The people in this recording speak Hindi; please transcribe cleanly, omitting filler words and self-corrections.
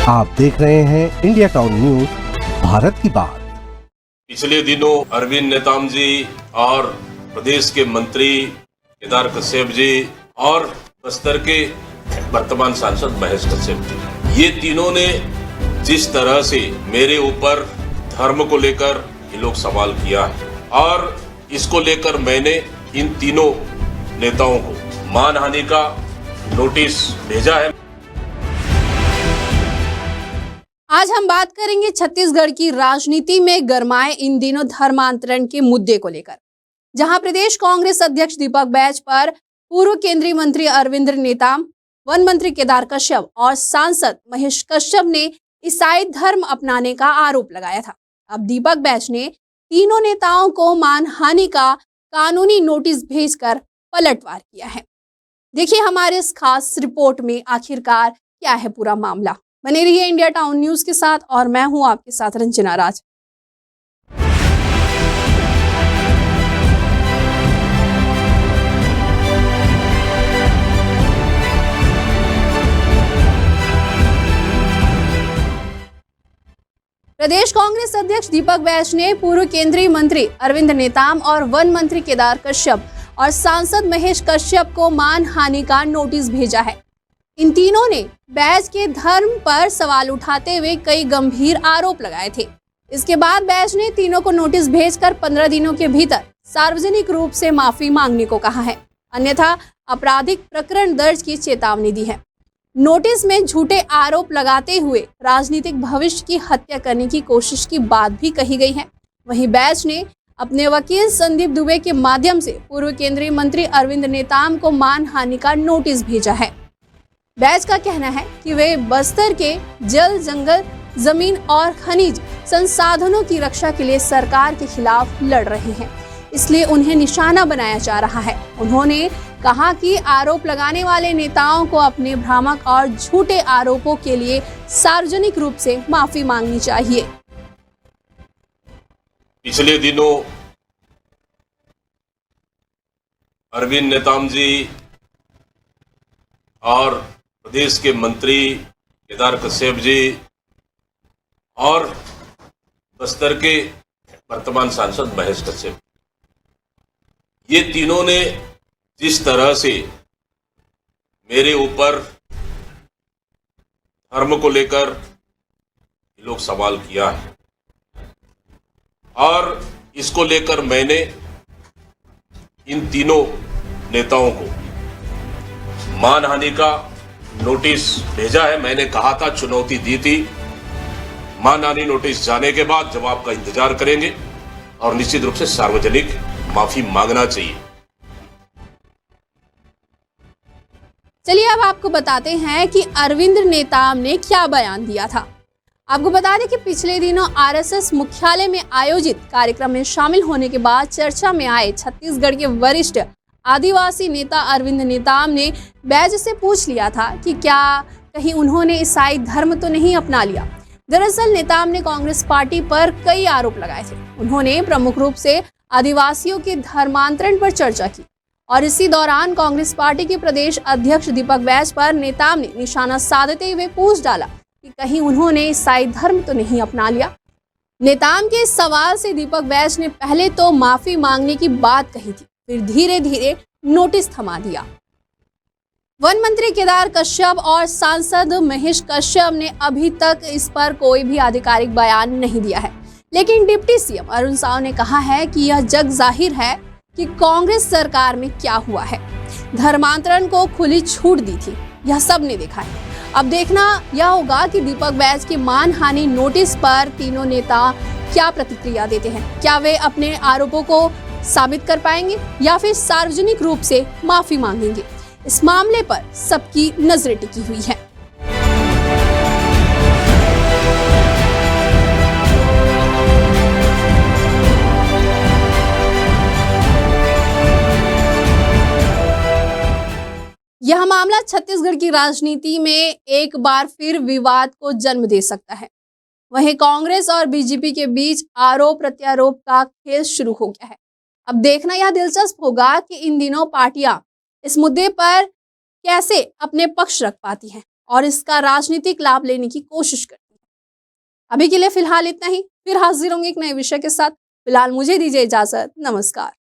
आप देख रहे हैं इंडिया टाउन न्यूज, भारत की बात। पिछले दिनों अरविंद नेताम जी और प्रदेश के मंत्री केदार कश्यप जी और बस्तर के वर्तमान सांसद महेश कश्यप जी, ये तीनों ने जिस तरह से मेरे ऊपर धर्म को लेकर ये लोग सवाल किया है और इसको लेकर मैंने इन तीनों नेताओं को मानहानि का नोटिस भेजा है। आज हम बात करेंगे छत्तीसगढ़ की राजनीति में गरमाए इन दिनों धर्मांतरण के मुद्दे को लेकर, जहां प्रदेश कांग्रेस अध्यक्ष दीपक बैज पर पूर्व केंद्रीय मंत्री अरविंद नेताम, वन मंत्री केदार कश्यप और सांसद महेश कश्यप ने ईसाई धर्म अपनाने का आरोप लगाया था। अब दीपक बैज ने तीनों नेताओं को मानहानि का कानूनी नोटिस भेजकर पलटवार किया है। देखिए हमारे इस खास रिपोर्ट में आखिरकार क्या है पूरा मामला। बने रहिए इंडिया टाउन न्यूज के साथ और मैं हूं आपके साथ रंजना राज। प्रदेश कांग्रेस अध्यक्ष दीपक बैज ने पूर्व केंद्रीय मंत्री अरविंद नेताम और वन मंत्री केदार कश्यप और सांसद महेश कश्यप को मानहानि का नोटिस भेजा है। इन तीनों ने बैज के धर्म पर सवाल उठाते हुए कई गंभीर आरोप लगाए थे। इसके बाद बैज ने तीनों को नोटिस भेजकर 15 दिनों के भीतर सार्वजनिक रूप से माफी मांगने को कहा है, अन्यथा आपराधिक प्रकरण दर्ज की चेतावनी दी है। नोटिस में झूठे आरोप लगाते हुए राजनीतिक भविष्य की हत्या करने की कोशिश की बात भी कही गई है। वहीं बैज ने अपने वकील संदीप दुबे के माध्यम से पूर्व केंद्रीय मंत्री अरविंद नेताम को मानहानि का नोटिस भेजा है। बैज का कहना है कि वे बस्तर के जल, जंगल, जमीन और खनिज संसाधनों की रक्षा के लिए सरकार के खिलाफ लड़ रहे हैं, इसलिए उन्हें निशाना बनाया जा रहा है। उन्होंने कहा कि आरोप लगाने वाले नेताओं को अपने भ्रामक और झूठे आरोपों के लिए सार्वजनिक रूप से माफी मांगनी चाहिए। पिछले दिनों अरविंद नेताम जी और प्रदेश के मंत्री केदार कश्यप जी और बस्तर के वर्तमान सांसद महेश कश्यप, ये तीनों ने जिस तरह से मेरे ऊपर धर्म को लेकर ये लोग सवाल किया है और इसको लेकर मैंने इन तीनों नेताओं को मानहानि का नोटिस भेजा है। मैंने कहा था, चुनौती दी थी, मानहानि नोटिस जाने के बाद जवाब का इंतजार करेंगे और निश्चित रूप से सार्वजनिक माफी मांगना चाहिए। चलिए अब आपको बताते हैं कि अरविंद नेताम ने क्या बयान दिया था। आपको बता दें कि पिछले दिनों आरएसएस मुख्यालय में आयोजित कार्यक्रम में शामिल होने के बाद चर्चा में आए छत्तीसगढ़ के वरिष्ठ आदिवासी नेता अरविंद नेताम ने बैज से पूछ लिया था कि क्या कहीं उन्होंने ईसाई धर्म तो नहीं अपना लिया। दरअसल नेताम ने कांग्रेस पार्टी पर कई आरोप लगाए थे। उन्होंने प्रमुख रूप से आदिवासियों के धर्मांतरण पर चर्चा की और इसी दौरान कांग्रेस पार्टी के प्रदेश अध्यक्ष दीपक बैज पर नेताम ने निशाना साधते हुए पूछ डाला कि कहीं उन्होंने ईसाई धर्म तो नहीं अपना लिया। नेताम के इस सवाल से दीपक बैज ने पहले तो माफी मांगने की बात कही थी, फिर धीरे धीरे नोटिस थमा दिया। वन मंत्री केदार कश्यप और सांसद महेश कश्यप ने अभी तक इस पर कोई भी आधिकारिक बयान नहीं दिया है, लेकिन डिप्टी सीएम अरुण साव ने कहा है कि यह जग जाहिर है कि कांग्रेस सरकार में क्या हुआ है। धर्मांतरण को खुली छूट दी थी, यह सब ने देखा है। अब देखना यह होगा कि दीपक बैज के मानहानि नोटिस पर तीनों नेता क्या प्रतिक्रिया देते हैं। क्या वे अपने आरोपों को साबित कर पाएंगे या फिर सार्वजनिक रूप से माफी मांगेंगे। इस मामले पर सबकी नजरें टिकी हुई है। यह मामला छत्तीसगढ़ की राजनीति में एक बार फिर विवाद को जन्म दे सकता है। वहीं कांग्रेस और बीजेपी के बीच आरोप प्रत्यारोप का खेल शुरू हो गया है। अब देखना यह दिलचस्प होगा कि इन दिनों पार्टियां इस मुद्दे पर कैसे अपने पक्ष रख पाती हैं और इसका राजनीतिक लाभ लेने की कोशिश करती है। अभी के लिए फिलहाल इतना ही, फिर हाजिर होंगे एक नए विषय के साथ। फिलहाल मुझे दीजिए इजाजत, नमस्कार।